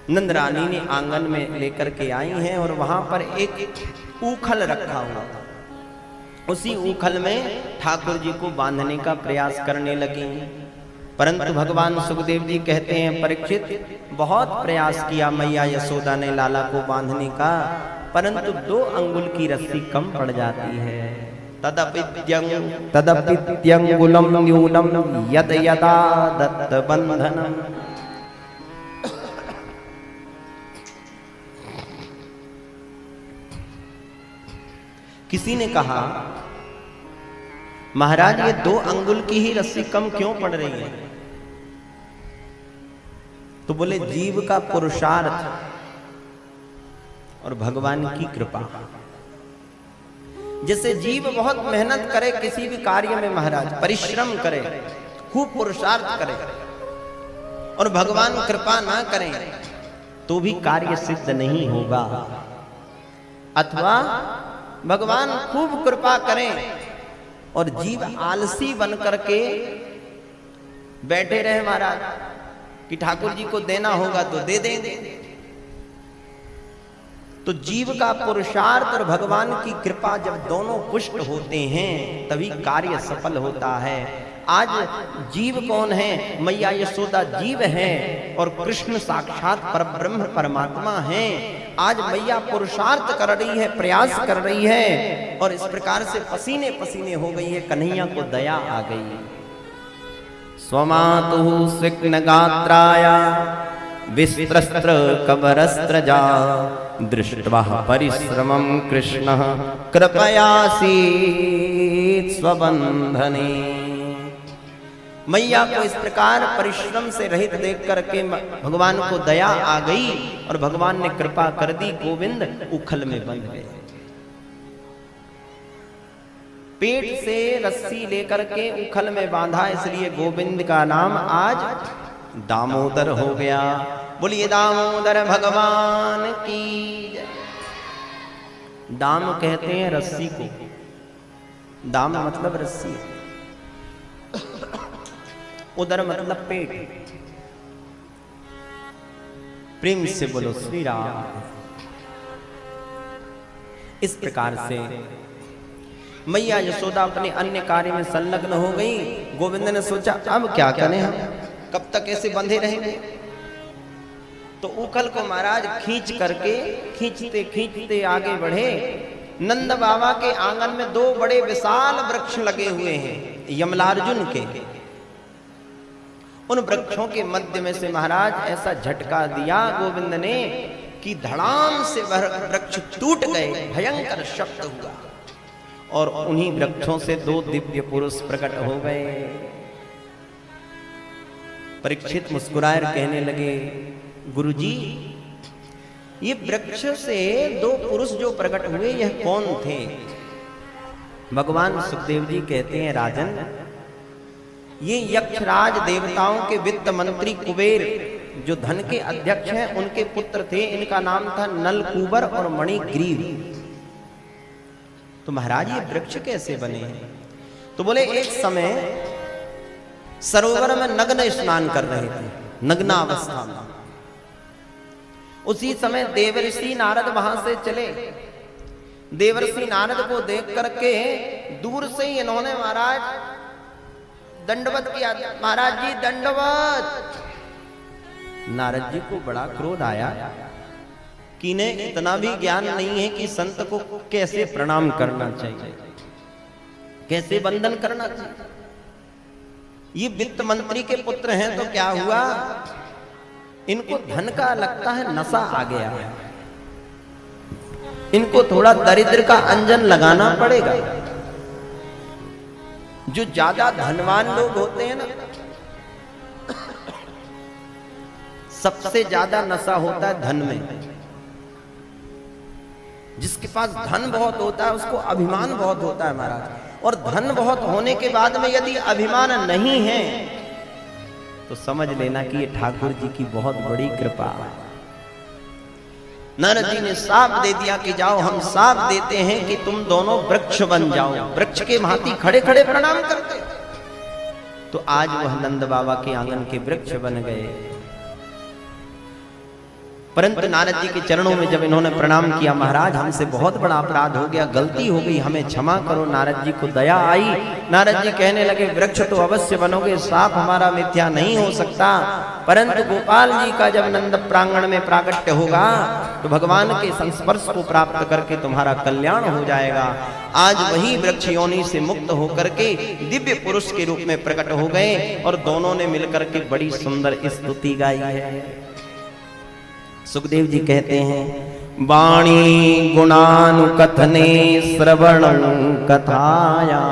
नंद रानी ने आंगन में लेकर के आई हैं और वहां पर एक ऊखल रखा हुआ। उसी ऊखल में ठाकुर जी को बांधने का प्रयास करने लगी, परंतु भगवान सुखदेव जी कहते हैं, परीक्षित बहुत प्रयास किया मैया यशोदा ने लाला को बांधने का, परंतु 2 अंगुल की रस्सी कम पड़ जाती है। तदपित्यंगुलम न्यूनम यद यदा दत्त बंधनम। किसी ने कहा, महाराज ये 2 अंगुल की ही रस्सी कम क्यों पड़ रही है? तो बोले जीव का पुरुषार्थ और भगवान की कृपा। जैसे जीव बहुत मेहनत करे किसी भी कार्य में महाराज, परिश्रम करे, खूब पुरुषार्थ करे, और भगवान कृपा ना करें तो भी कार्य सिद्ध नहीं होगा। अथवा भगवान खूब कृपा करें और जीव आलसी बन करके बैठे रहे महाराज कि ठाकुर जी को देना होगा तो दे देंगे। तो जीव का पुरुषार्थ और भगवान की कृपा जब दोनों पुष्ट होते हैं तभी कार्य सफल होता है। आज जीव कौन है? मैया यशोदा जीव है और कृष्ण साक्षात परब्रह्म परमात्मा है। आज मैया पुरुषार्थ कर रही है, प्रयास कर रही है, और इस प्रकार से पसीने पसीने हो गई है। कन्हैया को दया आ गई। स्वमातु स्विग्न गात्राया विस्त्रस्त्र कबरस्त्रजा दृष्ट्वा परिश्रमं कृष्ण कृपयासीत् स्वबंधने। मैया को इस प्रकार परिश्रम से रहित देख करके भगवान को दया आ गई और भगवान ने कृपा कर दी। गोविंद उखल में बंध गए। पेट से रस्सी लेकर के उखल में बांधा, इसलिए गोविंद का नाम आज दामोदर हो गया। बोलिए दामोदर भगवान की जय। दाम कहते हैं रस्सी को, दाम मतलब रस्सी, उदर मतलब पेट। प्रेम से बोलो श्री राम। इस प्रकार से मैया यशोदा अपने अन्य कार्य में संलग्न हो गई। गोविंद ने सोचा अब क्या करें, हम कब तक ऐसे बंधे रहेंगे? तो उखल को महाराज खींच करके खींचते खींचते आगे बढ़े। नंद बाबा के आंगन में 2 बड़े विशाल वृक्ष लगे हुए हैं यमलार्जुन के। उन वृक्षों के मध्य में से महाराज ऐसा झटका दिया गोविंद ने कि धड़ाम से वह वृक्ष टूट गए, भयंकर शब्द हुआ, और उन्हीं वृक्षों से 2 दिव्य पुरुष प्रकट हो गए। परीक्षित मुस्कुराए कहने लगे, गुरुजी ये वृक्ष से 2 पुरुष जो प्रकट हुए यह कौन थे? भगवान सुखदेव जी कहते हैं, राजन ये यक्षराज देवताओं के वित्त मंत्री कुबेर जो धन के अध्यक्ष हैं उनके पुत्र थे। इनका नाम था नलकूबर और मणिग्रीव। तो महाराज ये वृक्ष कैसे बने? तो बोले एक समय सरोवर में नग्न स्नान कर रहे थे, नग्नावस्था में। उसी समय देवर्षि नारद वहां से चले। देवर्षि नारद को देख करके दूर से ही इन्होंने महाराज दंडवत किया। महाराज जी दंडवत। नारद जी को बड़ा क्रोध आया कि इन्हें इतना भी ज्ञान नहीं है कि संत को कैसे प्रणाम करना चाहिए, कैसे वंदन करना चाहिए। ये वित्त मंत्री के पुत्र हैं तो क्या हुआ, इनको धन का लगता है नशा आ गया। इनको थोड़ा दरिद्र का अंजन लगाना पड़ेगा। जो ज्यादा धनवान लोग होते हैं ना, सबसे ज्यादा नशा होता है धन में। जिसके पास धन बहुत होता है उसको अभिमान बहुत होता है महाराज। और धन बहुत होने के बाद में यदि अभिमान नहीं है तो समझ लेना कि ये ठाकुर जी की बहुत बड़ी कृपा है। नारद जी ने साफ दे दिया कि जाओ, हम साफ देते हैं कि तुम दोनों वृक्ष बन जाओ। वृक्ष के भांति खड़े खड़े प्रणाम करते। तो आज वह नंद बाबा के आंगन के वृक्ष बन गए। परंतु नारद जी के चरणों में जब इन्होंने प्रणाम किया, महाराज हमसे बहुत बड़ा अपराध हो गया, गलती हो गई, हमें क्षमा करो। नारद जी को दया आई। नारद जी कहने लगे, वृक्ष तो अवश्य बनोगे, साप हमारा मिथ्या नहीं हो सकता, परंतु गोपाल जी का जब नंद प्रांगण में प्राकट्य होगा तो भगवान के संस्पर्श को प्राप्त करके तुम्हारा कल्याण हो जाएगा। आज वही वृक्ष योनि से मुक्त होकर के दिव्य पुरुष के रूप में प्रकट हो गए और दोनों ने मिलकर के बड़ी सुंदर स्तुति गाई है। सुखदेव जी कहते हैं, वाणी गुणानुकथने श्रवण कथाया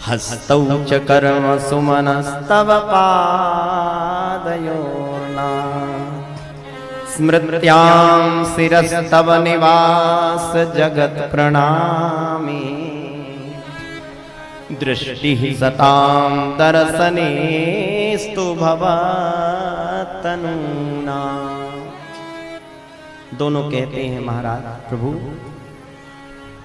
हस्तौ च कर्म सुमनस्तव पादयोर्ना स्मृत्यां शिरस्तव निवास जगत प्रणामी दृष्टि सतां दर्शनेस्तु भवतनूना। दोनों कहते हैं, महाराज प्रभु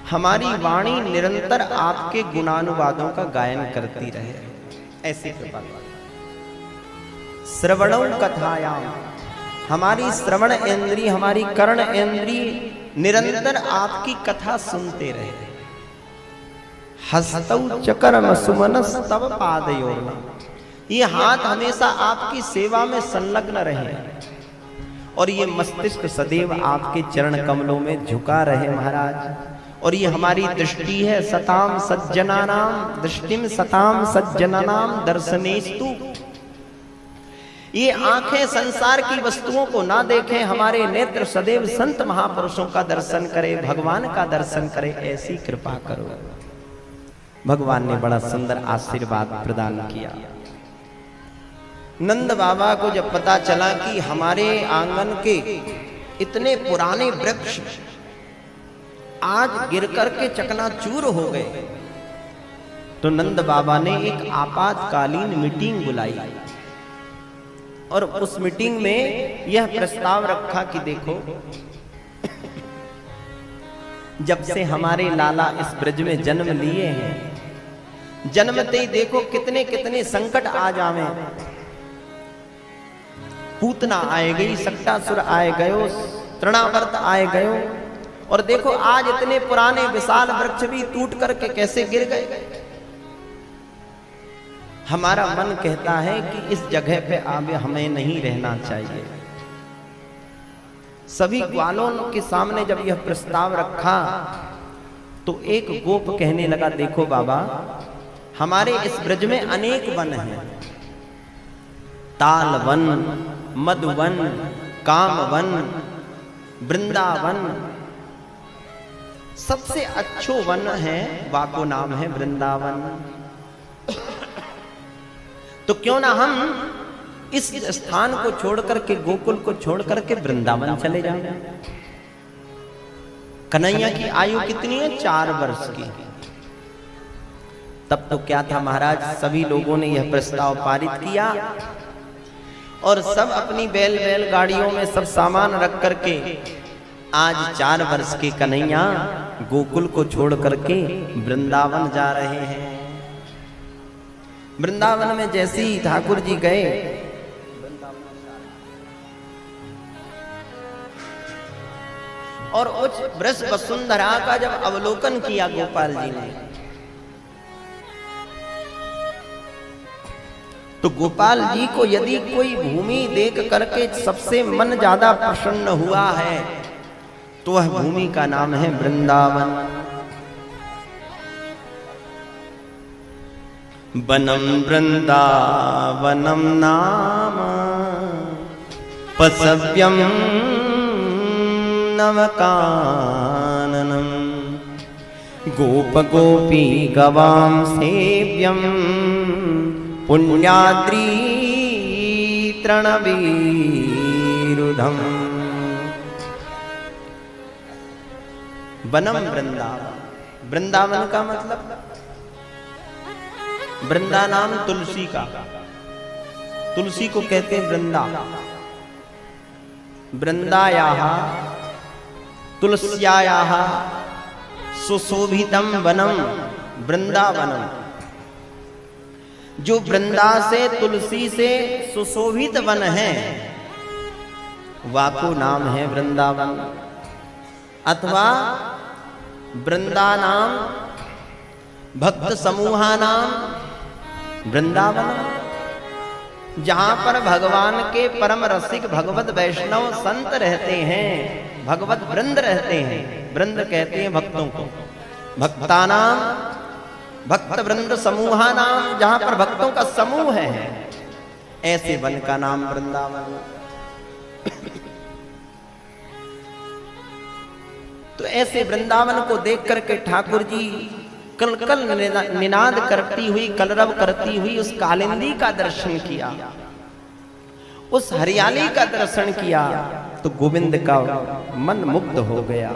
हमारी वाणी निरंतर आपके गुणानुवादों का गायन करती रहे, ऐसी कृपा। श्रवणों कथायाम, हमारी श्रवण इंद्री, हमारी कर्ण इंद्री निरंतर आपकी कथा सुनते रहे। हस्तौ चकरम सुमनस्तव पादयोर्ना, ये हाथ हमेशा आपकी सेवा में संलग्न रहे और ये मस्तिष्क सदैव आपके चरण कमलों में झुका रहे महाराज। और ये हमारी दृष्टि है, सताम सज्जनानाम दृष्टिम सताम सज्जनानाम दर्शनेस्तु, ये आंखें संसार की वस्तुओं को ना देखें, हमारे नेत्र सदैव संत महापुरुषों का दर्शन करे, भगवान का दर्शन करे, ऐसी कृपा करो। भगवान ने बड़ा सुंदर आशीर्वाद प्रदान किया। नंद बाबा को जब पता चला कि हमारे आंगन के इतने पुराने वृक्ष आज गिर करके चकनाचूर हो गए, तो नंद बाबा ने एक आपातकालीन मीटिंग बुलाई और उस मीटिंग में यह प्रस्ताव रखा कि देखो, जब से हमारे लाला इस ब्रज में जन्म लिए हैं, जन्मते ही देखो कितने कितने संकट आ जावे, पूतना आए गई, सक्टासुर आए गयो, तृणावर्त आए गयो, और देखो आज इतने पुराने विशाल वृक्ष भी टूट करके कैसे गिर गए। हमारा मन कहता है कि इस जगह पे अब हमें नहीं रहना चाहिए। सभी ग्वालों के सामने जब यह प्रस्ताव रखा तो एक गोप कहने लगा, देखो बाबा हमारे इस ब्रज में अनेक वन हैं, ताल वन, मधुवन, कामवन, वृंदावन, सबसे अच्छो वन है वाको नाम है वृंदावन। तो क्यों ना हम इस स्थान को छोड़ करके, गोकुल को छोड़ करके वृंदावन चले जाएं। कन्हैया की आयु कितनी है? 4 वर्ष की। तब तो क्या था महाराज, सभी लोगों ने यह प्रस्ताव पारित किया और सब अपनी बैल गाड़ियों में सब सामान रख करके आज 4 वर्ष के कन्हैया गोकुल को छोड़ करके वृंदावन जा रहे हैं। वृंदावन में जैसे ही ठाकुर जी गए, और उस ब्रज वसुंधरा का जब अवलोकन किया गोपाल जी ने, तो गोपाल जी को यदि कोई भूमि देख करके सबसे मन ज्यादा प्रसन्न हुआ है तो वह भूमि का नाम है वृंदावन। वनम वृंदावनम नाम पसव्यम नवकाननम गोप गोपी गवाम सेव्यम पुण्याद्री तृणवीरुधम। वनम वृंदावन, वृंदावन का मतलब वृंदा नाम तुलसी का, तुलसी को कहते हैं वृंदा। वृंदायाः तुलस्यायाः सुशोभितम वनम वृंदावनम। जो वृंदा से, तुलसी से सुशोभित वन है वाको नाम है वृंदावन, अथवा वृंदानाम भक्त समूहा नाम वृंदावन, जहां पर भगवान के परम रसिक भगवत वैष्णव संत रहते हैं, भगवत वृंद रहते हैं। वृंद कहते हैं भक्तों को, भक्तानाम भक्त वृंद समूहा नाम, जहां पर भक्तों का समूह है, ऐसे वन का नाम वृंदावन। तो ऐसे वृंदावन को देख करके ठाकुर जी कल कल निनाद करती हुई, कलरव करती हुई उस कालिंदी का दर्शन किया, उस हरियाली का दर्शन किया, तो गोविंद का मन मुग्ध हो गया।